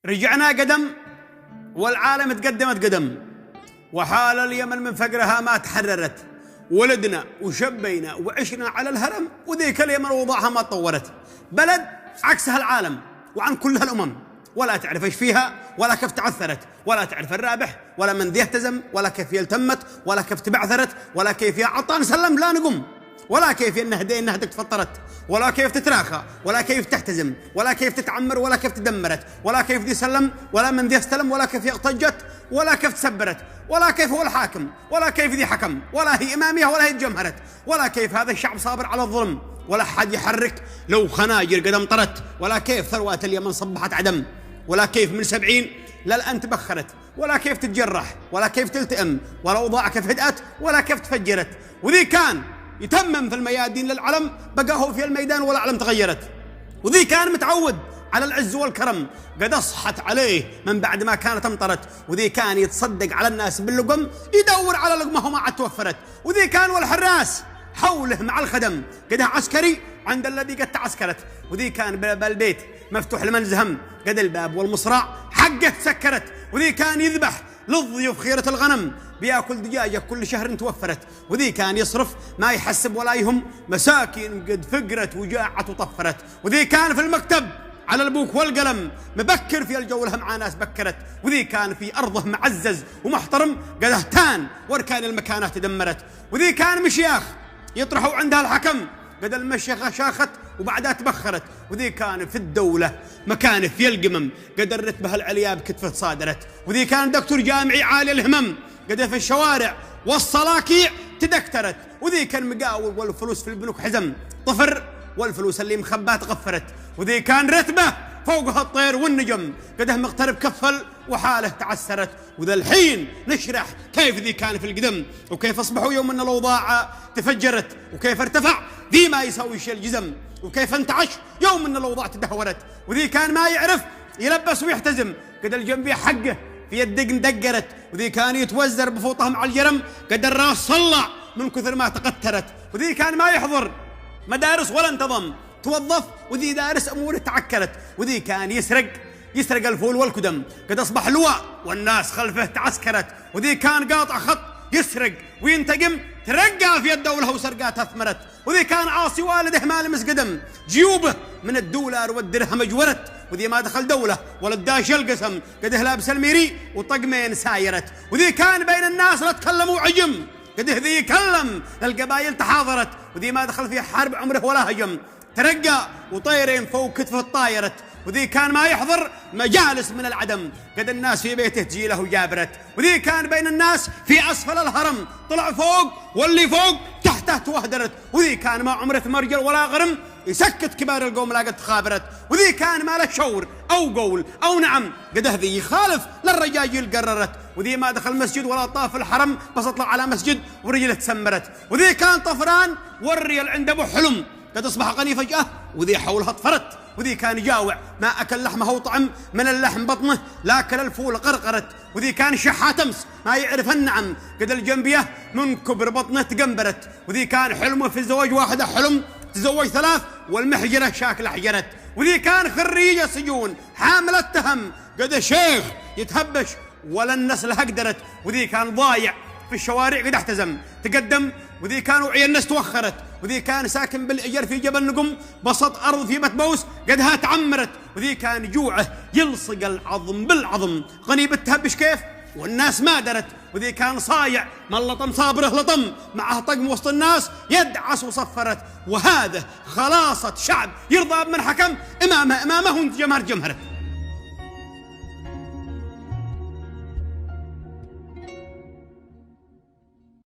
رجعنا قدم والعالم تقدم وحال اليمن من فقرها ما تحررت. ولدنا وشبينا وعشنا على الهرم وذيك اليمن وضعها ما تطورت. بلد عكسها العالم وعن كل هالأمم، ولا تعرف ايش فيها ولا كيف تعثرت، ولا تعرف الرابح ولا من ذي اهتزم ولا كيف يلتمت ولا كيف تبعثرت ولا كيف يا عطان سلم لا نقم، ولا كيف نهدك تفطرت، ولا كيف تتراخى ولا كيف تحتزم ولا كيف تتعمر ولا كيف تدمرت، ولا كيف ذي سلم ولا من ذي استلم ولا كيف اغتجت ولا كيف تسبرت، ولا كيف هو الحاكم ولا كيف ذي حكم ولا هي إمامية ولا هي تجمهرت، ولا كيف هذا الشعب صابر على الظلم ولا حد يحرك لو خناجر قدم طرت، ولا كيف ثروات اليمن صبحت عدم، ولا كيف من 70 للآن تبخرت، ولا كيف تتجرح ولا كيف تلتئم ولا أوضاع كيف هدأت ولا كيف تفجرت. وذي كان يتمم في الميادين للعلم بقاه في الميدان ولا علم تغيرت. وذي كان متعود على العز والكرم قد أصحت عليه من بعد ما كانت امطرت. وذي كان يتصدق على الناس باللقم يدور على لقمه وما عاد توفرت. وذي كان والحراس حوله مع الخدم قد عسكري عند الذي قد تعسكرت. وذي كان بالبيت مفتوح لمنزهم قد الباب والمصراع حقه سكرت. وذي كان يذبح للضيوف خيرة الغنم بياكل دجاجة كل شهر توفرت. وذي كان يصرف ما يحسب ولا يهم مساكين قد فقرت وجاعت وطفرت. وذي كان في المكتب على البوك والقلم مبكر في الجولة مع ناس بكرت. وذي كان في أرضه معزز ومحترم قد اهتان واركان المكانات تدمرت. وذي كان مشياخ يطرحوا عندها الحكم قد المشيخة شاخت وبعدها تبخرت. وذي كان في الدولة مكانه في القمم قد الرتبة العليا بكتفه صادرت. وذي كان دكتور جامعي عالي الهمم قد في الشوارع والصلاكيع تدكترت. وذي كان مقاول والفلوس في البنوك حزم طفر والفلوس اللي مخباه تغفرت. وذي كان رتبه فوقها الطير والنجم قده مقترب كفل وحاله تعسرت. وذا الحين نشرح كيف ذي كان في القدم وكيف أصبحوا يوم أن الأوضاع تفجرت وكيف ارتفع ذي ما يسوي شيء الجزم وكيف انتعش يوم أن الأوضاع تدهورت. وذي كان ما يعرف يلبس ويحتزم قد الجنبية حقه في الدقن دقرت. وذي كان يتوزر بفوطه مع الجرم قد الراس صلع من كثر ما تقترت. وذي كان ما يحضر مدارس ولا انتظم توظف. وذي دارس أموره تعكرت. وذي كان يسرق الفول والكدم قد أصبح لواء والناس خلفه تعسكرت. وذي كان قاطع خط يسرق وينتقم ترقى في الدولة وسرقاتها أثمرت. وذي كان عاصي والده ما لمس قدم جيوبه من الدولار والدرهم اجورت. وذي ما دخل دولة ولا اداش القسم قد لابس الميري وطقمين سايرت. وذي كان بين الناس لا تكلموا عجم قد ذي يكلم القبائل تحاضرت. وذي ما دخل في حرب عمره ولا هجم ترقى وطيرين فوق كتفه طايرت. وذي كان ما يحضر مجالس من العدم قد الناس في بيته تجيله جابرت. وذي كان بين الناس في أسفل الهرم طلع فوق واللي فوق تحته توهدرت. وذي كان ما عمره مرجل ولا غرم يسكت كبار القوم لا قد تخابرت. وذي كان ما له شور أو قول أو نعم قد ذي يخالف للرجاجيل قررت. وذي ما دخل مسجد ولا طاف الحرم بس اطلع على مسجد ورجله تسمرت. وذي كان طفران والريال عنده ابو حلم قد اصبح غني فجأة وذي حولها اطفرت. وذي كان جاوع ما أكل لحمه وطعم من اللحم بطنه لا أكل الفول قرقرت. وذي كان شحات أمس ما يعرف النعم قد الجنبية من كبر بطنه تقنبرت. وذي كان حلمه في الزواج واحدة حلم تزوج 3 والمحجرة شاكلة حجرت. وذي كان خريج السجون حامل التهم قد شيخ يتهبش ولا النسل قدرت. وذي كان ضايع في الشوارع قد احتزم تقدم. وذي كان وعي الناس توخرت. وذي كان ساكن بالإجر في جبل نقم بسط أرض في بتبوس قدها تعمرت. وذي كان جوعه يلصق العظم بالعظم غني بالتهبش كيف والناس ما درت. وذي كان صايع من لطم صابره لطم معه طقم وسط الناس يدعس وصفرت. وهذا خلاصة شعب يرضى بمن حكم إمامه وانت جمهرت.